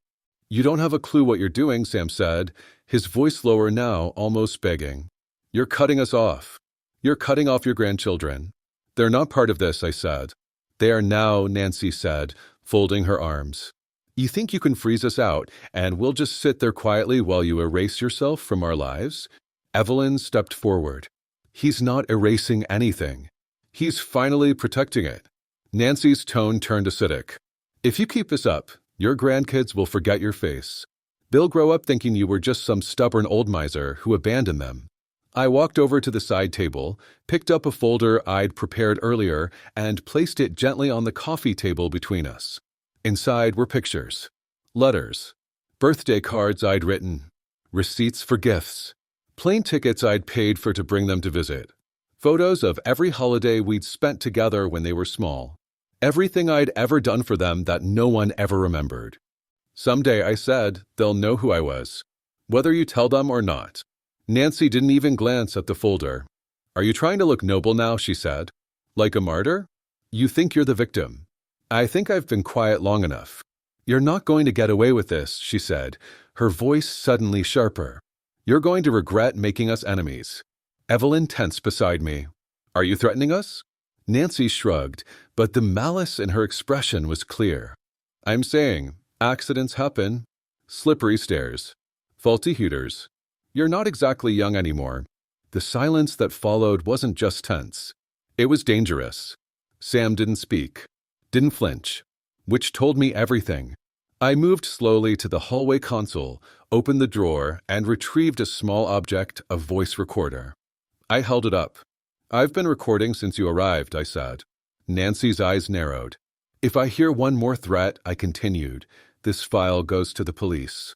"You don't have a clue what you're doing," Sam said, his voice lower now, almost begging. "You're cutting us off. You're cutting off your grandchildren." "They're not part of this," I said. "They are now," Nancy said, folding her arms. "You think you can freeze us out, and we'll just sit there quietly while you erase yourself from our lives?" Evelyn stepped forward. "He's not erasing anything. He's finally protecting it." Nancy's tone turned acidic. "If you keep this up, your grandkids will forget your face. They'll grow up thinking you were just some stubborn old miser who abandoned them." I walked over to the side table, picked up a folder I'd prepared earlier, and placed it gently on the coffee table between us. Inside were pictures, letters, birthday cards I'd written, receipts for gifts, plane tickets I'd paid for to bring them to visit, photos of every holiday we'd spent together when they were small. Everything I'd ever done for them that no one ever remembered. Someday, I said, they'll know who I was, whether you tell them or not. Nancy didn't even glance at the folder. Are you trying to look noble now, she said. Like a martyr? You think you're the victim. I think I've been quiet long enough. You're not going to get away with this, she said, her voice suddenly sharper. You're going to regret making us enemies. Evelyn tensed beside me. Are you threatening us? Nancy shrugged, but the malice in her expression was clear. I'm saying, accidents happen. Slippery stairs. Faulty heaters. You're not exactly young anymore. The silence that followed wasn't just tense. It was dangerous. Sam didn't speak, didn't flinch, which told me everything. I moved slowly to the hallway console, opened the drawer, and retrieved a small object, a voice recorder. I held it up. I've been recording since you arrived, I said. Nancy's eyes narrowed. If I hear one more threat, I continued, this file goes to the police.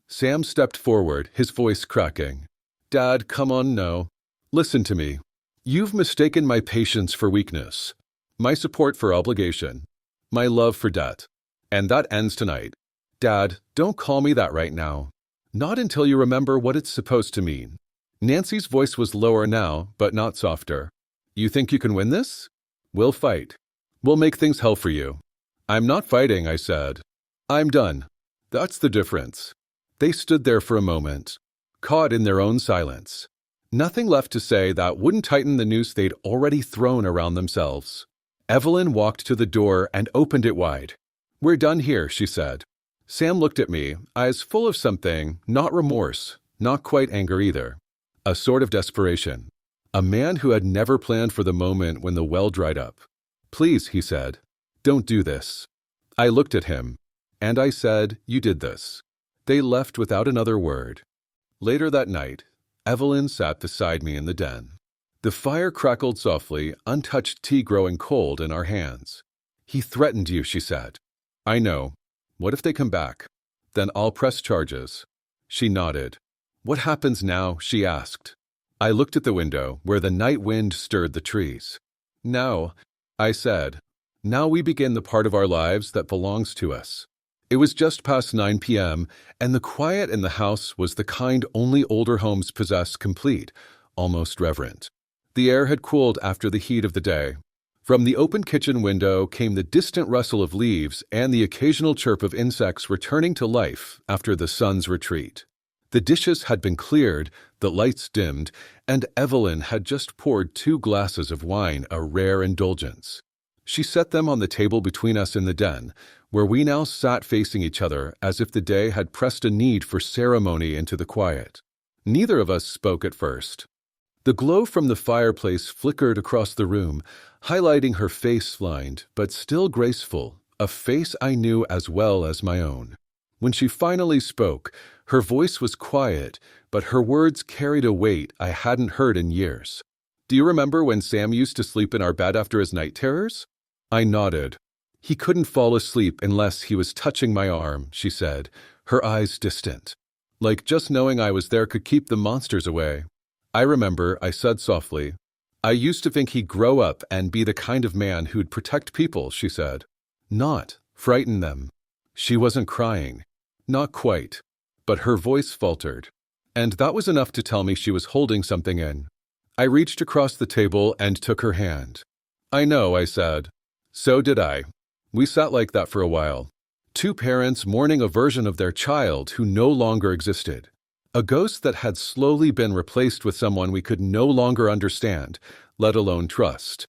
Sam stepped forward, his voice cracking. Dad, come on, no. Listen to me. You've mistaken my patience for weakness, my support for obligation, my love for debt. And that ends tonight. Dad, don't call me that right now. Not until you remember what it's supposed to mean. Nancy's voice was lower now, but not softer. You think you can win this? We'll fight. We'll make things hell for you. I'm not fighting, I said. I'm done. That's the difference. They stood there for a moment, caught in their own silence. Nothing left to say that wouldn't tighten the noose they'd already thrown around themselves. Evelyn walked to the door and opened it wide. We're done here, she said. Sam looked at me, eyes full of something, not remorse, not quite anger either. A sort of desperation. A man who had never planned for the moment when the well dried up. Please, he said, don't do this. I looked at him, and I said, you did this. They left without another word. Later that night, Evelyn sat beside me in the den. The fire crackled softly, untouched tea growing cold in our hands. He threatened you, she said. I know. What if they come back? Then I'll press charges. She nodded. What happens now? She asked. I looked at the window, where the night wind stirred the trees. Now, I said, now we begin the part of our lives that belongs to us. It was just past 9 p.m., and the quiet in the house was the kind only older homes possess, complete, almost reverent. The air had cooled after the heat of the day. From the open kitchen window came the distant rustle of leaves and the occasional chirp of insects returning to life after the sun's retreat. The dishes had been cleared, the lights dimmed, and Evelyn had just poured 2 glasses of wine, a rare indulgence. She set them on the table between us in the den, where we now sat facing each other as if the day had pressed a need for ceremony into the quiet. Neither of us spoke at first. The glow from the fireplace flickered across the room, highlighting her face lined, but still graceful, a face I knew as well as my own. When she finally spoke, her voice was quiet, but her words carried a weight I hadn't heard in years. Do you remember when Sam used to sleep in our bed after his night terrors? I nodded. He couldn't fall asleep unless he was touching my arm, she said, her eyes distant. Like just knowing I was there could keep the monsters away. I remember, I said softly. I used to think he'd grow up and be the kind of man who'd protect people, she said. Not frighten them. She wasn't crying. Not quite. But her voice faltered. And that was enough to tell me she was holding something in. I reached across the table and took her hand. I know, I said. So did I. We sat like that for a while. 2 parents mourning a version of their child who no longer existed. A ghost that had slowly been replaced with someone we could no longer understand, let alone trust.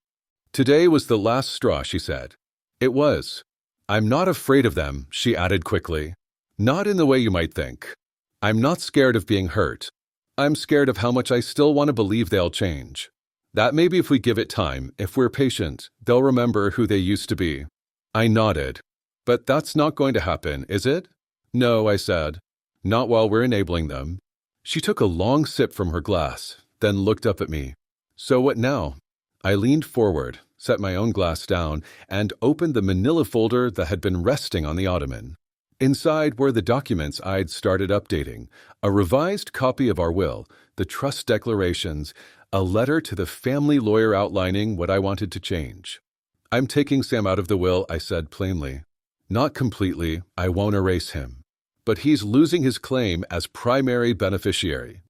Today was the last straw, she said. It was. I'm not afraid of them, she added quickly. Not in the way you might think. I'm not scared of being hurt. I'm scared of how much I still want to believe they'll change. That maybe if we give it time, if we're patient, they'll remember who they used to be. I nodded. But that's not going to happen, is it? No, I said. Not while we're enabling them. She took a long sip from her glass, then looked up at me. So what now? I leaned forward, set my own glass down, and opened the manila folder that had been resting on the ottoman. Inside were the documents I'd started updating, a revised copy of our will, the trust declarations, a letter to the family lawyer outlining what I wanted to change. I'm taking Sam out of the will, I said plainly. Not completely, I won't erase him. but he's losing his claim as primary beneficiary.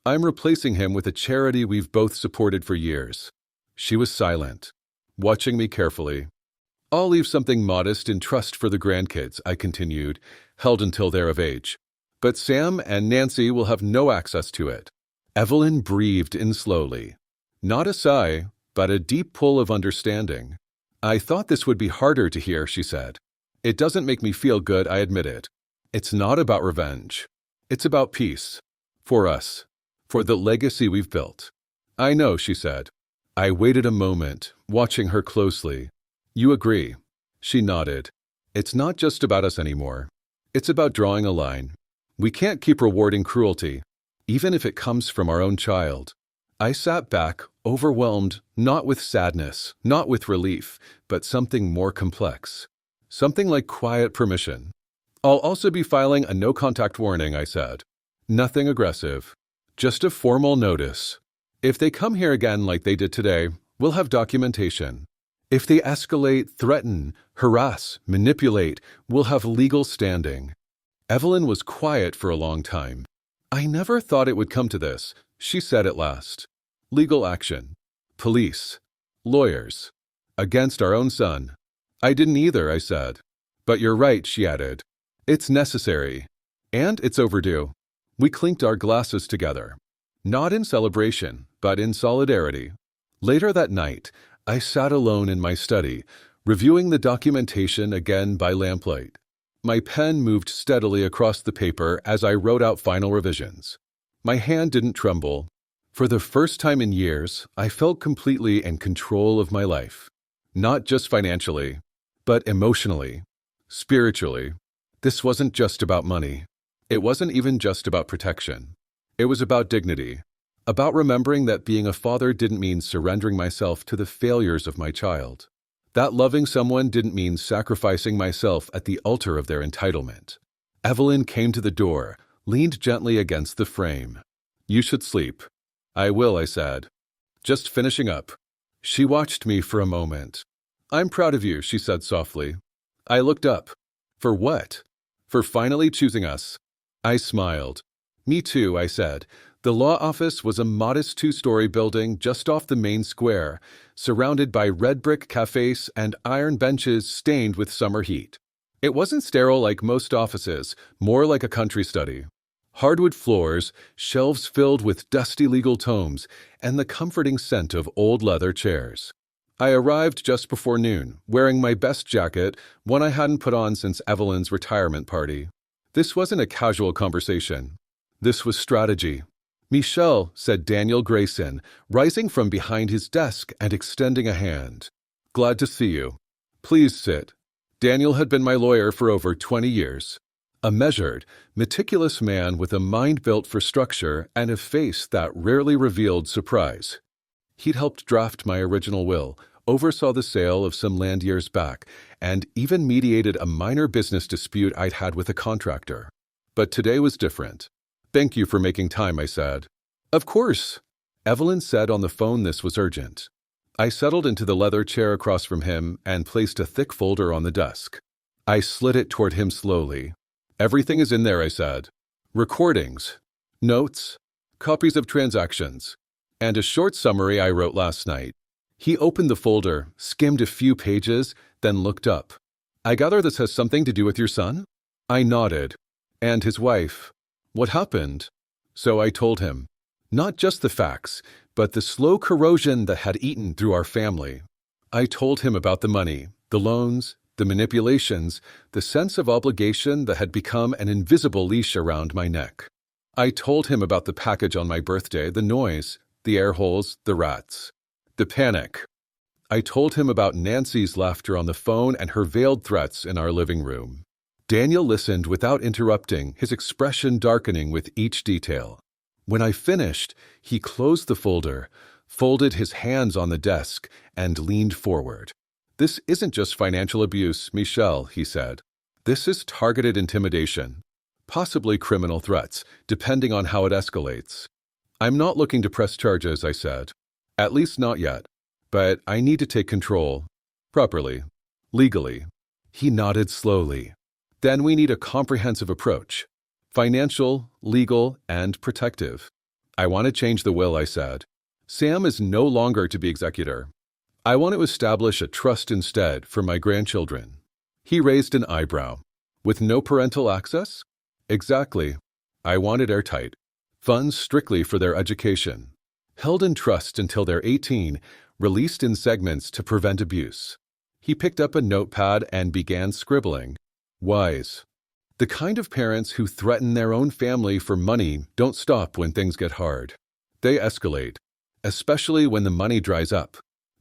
I'm replacing him with a charity we've both supported for years." She was silent, watching me carefully. "I'll leave something modest in trust for the grandkids," I continued, "held until they're of age. But Sam and Nancy will have no access to it." Evelyn breathed in slowly. Not a sigh, but a deep pull of understanding. "I thought this would be harder to hear," she said. "It doesn't make me feel good, I admit it. It's not about revenge. It's about peace. For us. For the legacy we've built." "I know," she said. I waited a moment, watching her closely. "You agree?" She nodded. "It's not just about us anymore. It's about drawing a line. We can't keep rewarding cruelty, even if it comes from our own child." I sat back, overwhelmed, not with sadness, not with relief, but something more complex. Something like quiet permission. "I'll also be filing a no-contact warning," I said. "Nothing aggressive. Just a formal notice. If they come here again like they did today, we'll have documentation. If they escalate, threaten, harass, manipulate, we'll have legal standing." Evelyn was quiet for a long time. "I never thought it would come to this," she said at last. "Legal action. Police. Lawyers. Against our own son." "I didn't either," I said. "But you're right," she added. "It's necessary. And it's overdue." We clinked our glasses together. Not in celebration, but in solidarity. Later that night, I sat alone in my study, reviewing the documentation again by lamplight. My pen moved steadily across the paper as I wrote out final revisions. My hand didn't tremble. For the first time in years, I felt completely in control of my life. Not just financially, but emotionally, spiritually. This wasn't just about money. It wasn't even just about protection. It was about dignity, about remembering that being a father didn't mean surrendering myself to the failures of my child. That loving someone didn't mean sacrificing myself at the altar of their entitlement. Evelyn came to the door, leaned gently against the frame. "You should sleep." "I will," I said. "Just finishing up." She watched me for a moment. "I'm proud of you," she said softly. I looked up. "For what?" "For finally choosing us." I smiled. "Me too," I said. The law office was a modest 2-story building just off the main square, surrounded by red brick cafes and iron benches stained with summer heat. It wasn't sterile like most offices, more like a country study. Hardwood floors, shelves filled with dusty legal tomes, and the comforting scent of old leather chairs. I arrived just before noon, wearing my best jacket, one I hadn't put on since Evelyn's retirement party. This wasn't a casual conversation. This was strategy. "Michelle," said Daniel Grayson, rising from behind his desk and extending a hand. "Glad to see you. Please sit." Daniel had been my lawyer for over 20 years. A measured, meticulous man with a mind built for structure and a face that rarely revealed surprise. He'd helped draft my original will, oversaw the sale of some land years back, and even mediated a minor business dispute I'd had with a contractor. But today was different. "Thank you for making time," I said. "Of course." Evelyn said on the phone this was urgent. I settled into the leather chair across from him and placed a thick folder on the desk. I slid it toward him slowly. "Everything is in there," I said. "Recordings, notes, copies of transactions, and a short summary I wrote last night." He opened the folder, skimmed a few pages, then looked up. "I gather this has something to do with your son?" I nodded. "And his wife. What happened?" So I told him. Not just the facts, but the slow corrosion that had eaten through our family. I told him about the money, the loans, the manipulations, the sense of obligation that had become an invisible leash around my neck. I told him about the package on my birthday, the noise, the air holes, the rats, the panic. I told him about Nancy's laughter on the phone and her veiled threats in our living room. Daniel listened without interrupting, his expression darkening with each detail. When I finished, he closed the folder, folded his hands on the desk, and leaned forward. "This isn't just financial abuse, Michelle," he said. "This is targeted intimidation, possibly criminal threats, depending on how it escalates. I'm not looking to press charges," I said. "At least not yet. But I need to take control. Properly. Legally." He nodded slowly. Then we need a comprehensive approach. Financial, legal, and protective. I want to change the will, I said. Sam is no longer to be executor. I want to establish a trust instead for my grandchildren. He raised an eyebrow. With no parental access? Exactly. I want it airtight. Funds strictly for their education. Held in trust until they're 18, released in segments to prevent abuse. He picked up a notepad and began scribbling. Wise. The kind of parents who threaten their own family for money don't stop when things get hard. They escalate, especially when the money dries up.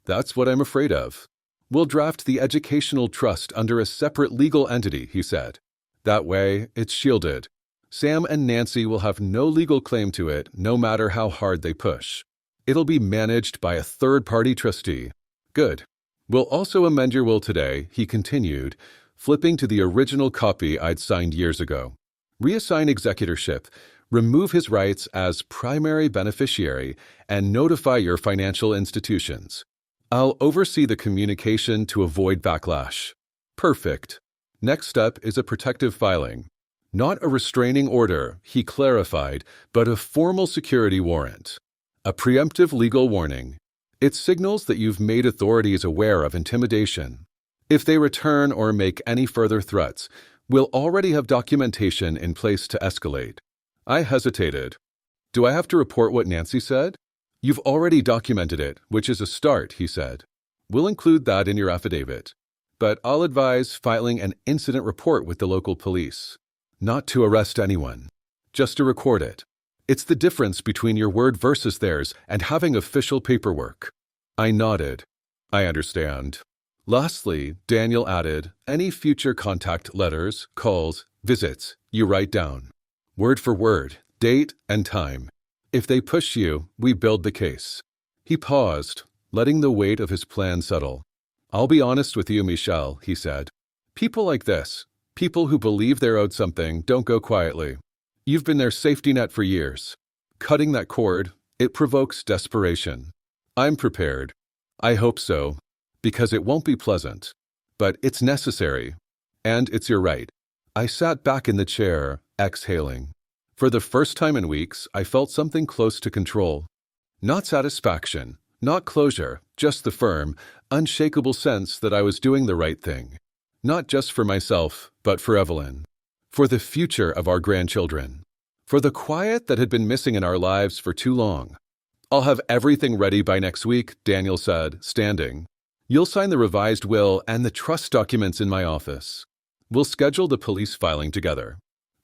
That's what I'm afraid of. We'll draft the educational trust under a separate legal entity, he said. That way, it's shielded. Sam and Nancy will have no legal claim to it, no matter how hard they push. It'll be managed by a third-party trustee. Good. We'll also amend your will today, he continued, flipping to the original copy I'd signed years ago. Reassign executorship, remove his rights as primary beneficiary, and notify your financial institutions. I'll oversee the communication to avoid backlash. Perfect. Next step is a protective filing. Not a restraining order, he clarified, but a formal security warrant. A preemptive legal warning. It signals that you've made authorities aware of intimidation. If they return or make any further threats, we'll already have documentation in place to escalate. I hesitated. Do I have to report what Nancy said? You've already documented it, which is a start, he said. We'll include that in your affidavit. But I'll advise filing an incident report with the local police. Not to arrest anyone, just to record it. It's the difference between your word versus theirs and having official paperwork. I nodded. I understand. Lastly, Daniel added, any future contact letters, calls, visits, you write down. Word for word, date and time. If they push you, we build the case. He paused, letting the weight of his plan settle. I'll be honest with you, Michelle, he said. People like this, people who believe they're owed something, don't go quietly. You've been their safety net for years. Cutting that cord, it provokes desperation. I'm prepared. I hope so, because it won't be pleasant. But it's necessary. And it's your right. I sat back in the chair, exhaling. For the first time in weeks, I felt something close to control. Not satisfaction, not closure, just the firm, unshakable sense that I was doing the right thing. Not just for myself, but for Evelyn. For the future of our grandchildren. For the quiet that had been missing in our lives for too long. I'll have everything ready by next week, Daniel said, standing. You'll sign the revised will and the trust documents in my office. We'll schedule the police filing together.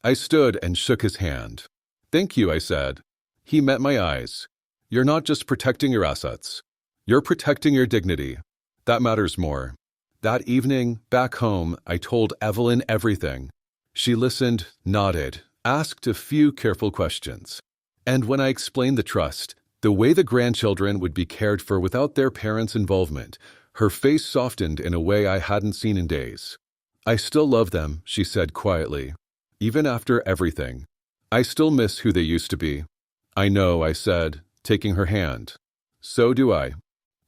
I stood and shook his hand. Thank you, I said. He met my eyes. You're not just protecting your assets. You're protecting your dignity. That matters more. That evening, back home, I told Evelyn everything. She listened, nodded, asked a few careful questions. And when I explained the trust, the way the grandchildren would be cared for without their parents' involvement, her face softened in a way I hadn't seen in days. I still love them, she said quietly. Even after everything, I still miss who they used to be. I know, I said, taking her hand. So do I.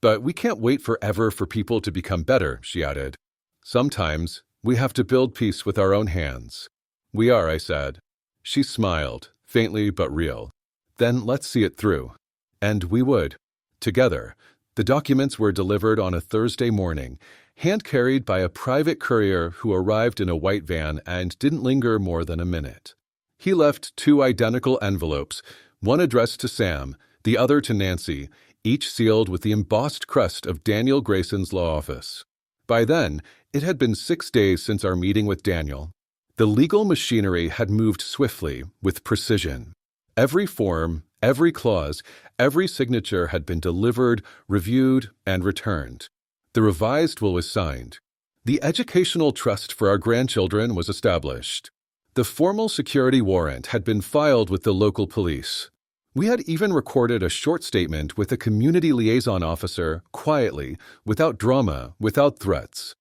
But we can't wait forever for people to become better, she added. Sometimes we have to build peace with our own hands. We are, I said. She smiled, faintly but real. Then let's see it through. And we would. Together. The documents were delivered on a Thursday morning, hand-carried by a private courier who arrived in a white van and didn't linger more than a minute. He left 2 identical envelopes, one addressed to Sam, the other to Nancy, each sealed with the embossed crest of Daniel Grayson's law office. By then, it had been 6 days since our meeting with Daniel. The legal machinery had moved swiftly, with precision. Every form, every clause, every signature had been delivered, reviewed, and returned. The revised will was signed. The educational trust for our grandchildren was established. The formal security warrant had been filed with the local police. We had even recorded a short statement with a community liaison officer, quietly, without drama, without threats.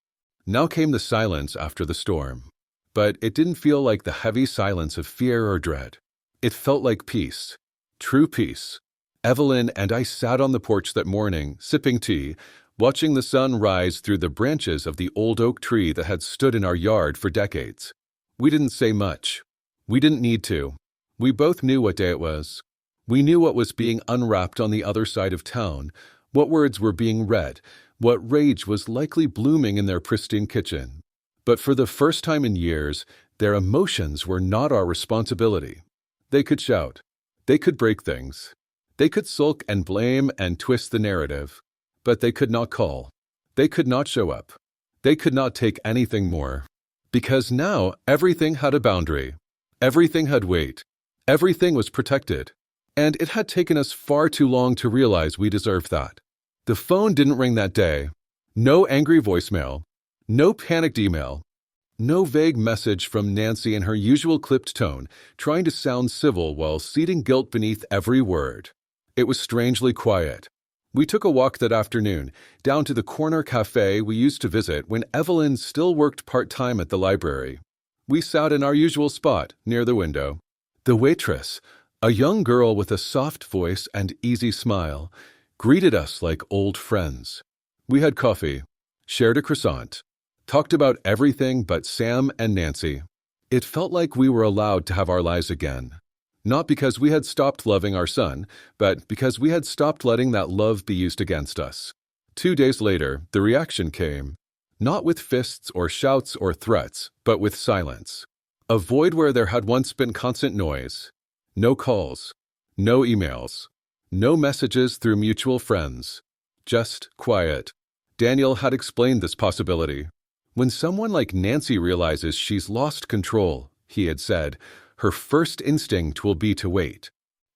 Now came the silence after the storm. But it didn't feel like the heavy silence of fear or dread. It felt like peace. True peace. Evelyn and I sat on the porch that morning, sipping tea, watching the sun rise through the branches of the old oak tree that had stood in our yard for decades. We didn't say much. We didn't need to. We both knew what day it was. We knew what was being unwrapped on the other side of town, what words were being read, what rage was likely blooming in their pristine kitchen. But for the first time in years, their emotions were not our responsibility. They could shout. They could break things. They could sulk and blame and twist the narrative. But they could not call. They could not show up. They could not take anything more. Because now everything had a boundary. Everything had weight. Everything was protected. And it had taken us far too long to realize we deserved that. The phone didn't ring that day. No angry voicemail. No panicked email. No vague message from Nancy in her usual clipped tone, trying to sound civil while seeding guilt beneath every word. It was strangely quiet. We took a walk that afternoon, down to the corner cafe we used to visit when Evelyn still worked part-time at the library. We sat in our usual spot, near the window. The waitress, a young girl with a soft voice and easy smile, greeted us like old friends. We had coffee, shared a croissant, talked about everything but Sam and Nancy. It felt like we were allowed to have our lives again. Not because we had stopped loving our son, but because we had stopped letting that love be used against us. 2 days later, the reaction came. Not with fists or shouts or threats, but with silence. A void where there had once been constant noise. No calls. No emails. No messages through mutual friends. Just quiet. Daniel had explained this possibility. When someone like Nancy realizes she's lost control, he had said, her first instinct will be to wait,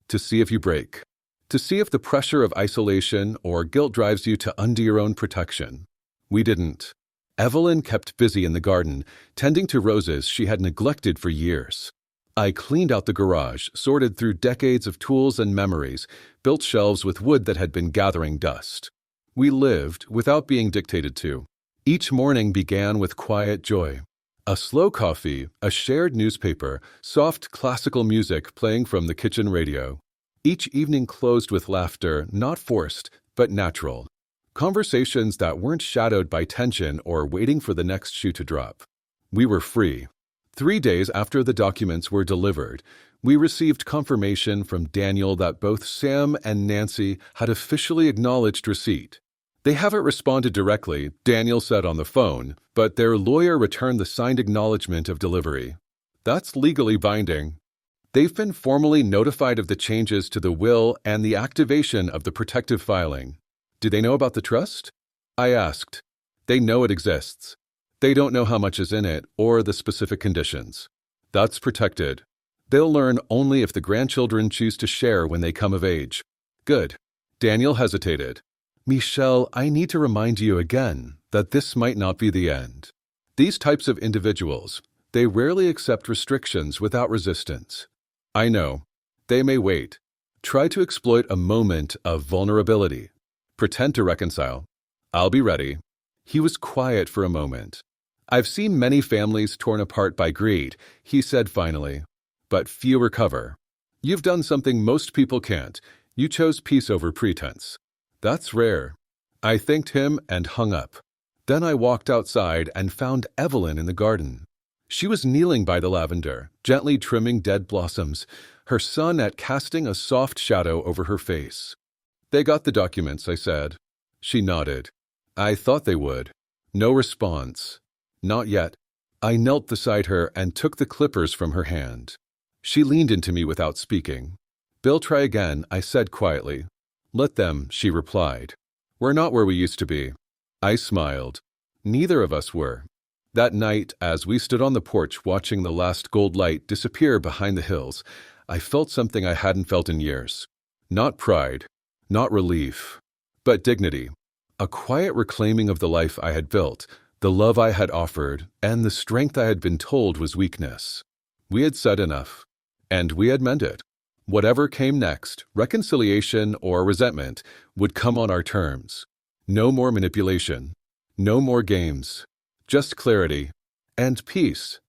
to see if you break, to see if the pressure of isolation or guilt drives you to undo your own protection. We didn't. Evelyn kept busy in the garden, tending to roses she had neglected for years. I cleaned out the garage, sorted through decades of tools and memories, built shelves with wood that had been gathering dust. We lived without being dictated to. Each morning began with quiet joy. A slow coffee, a shared newspaper, soft classical music playing from the kitchen radio. Each evening closed with laughter, not forced, but natural. Conversations that weren't shadowed by tension or waiting for the next shoe to drop. We were free. 3 days after the documents were delivered, we received confirmation from Daniel that both Sam and Nancy had officially acknowledged receipt. They haven't responded directly, Daniel said on the phone, but their lawyer returned the signed acknowledgement of delivery. That's legally binding. They've been formally notified of the changes to the will and the activation of the protective filing. Do they know about the trust? I asked. They know it exists. They don't know how much is in it or the specific conditions. That's protected. They'll learn only if the grandchildren choose to share when they come of age. Good. Daniel hesitated. Michelle, I need to remind you again that this might not be the end. These types of individuals, they rarely accept restrictions without resistance. I know. They may wait. Try to exploit a moment of vulnerability. Pretend to reconcile. I'll be ready. He was quiet for a moment. I've seen many families torn apart by greed, he said finally. But few recover. You've done something most people can't. You chose peace over pretense. That's rare. I thanked him and hung up. Then I walked outside and found Evelyn in the garden. She was kneeling by the lavender, gently trimming dead blossoms, her son at casting a soft shadow over her face. They got the documents, I said. She nodded. I thought they would. No response. Not yet. I knelt beside her and took the clippers from her hand. She leaned into me without speaking. Bill, try again, I said quietly. Let them, she replied. We're not where we used to be. I smiled. Neither of us were. That night, as we stood on the porch watching the last gold light disappear behind the hills, I felt something I hadn't felt in years. Not pride, not relief, but dignity. A quiet reclaiming of the life I had built, the love I had offered, and the strength I had been told was weakness. We had said enough, and we had meant it. Whatever came next, reconciliation or resentment, would come on our terms. No more manipulation. No more games. Just clarity. And peace.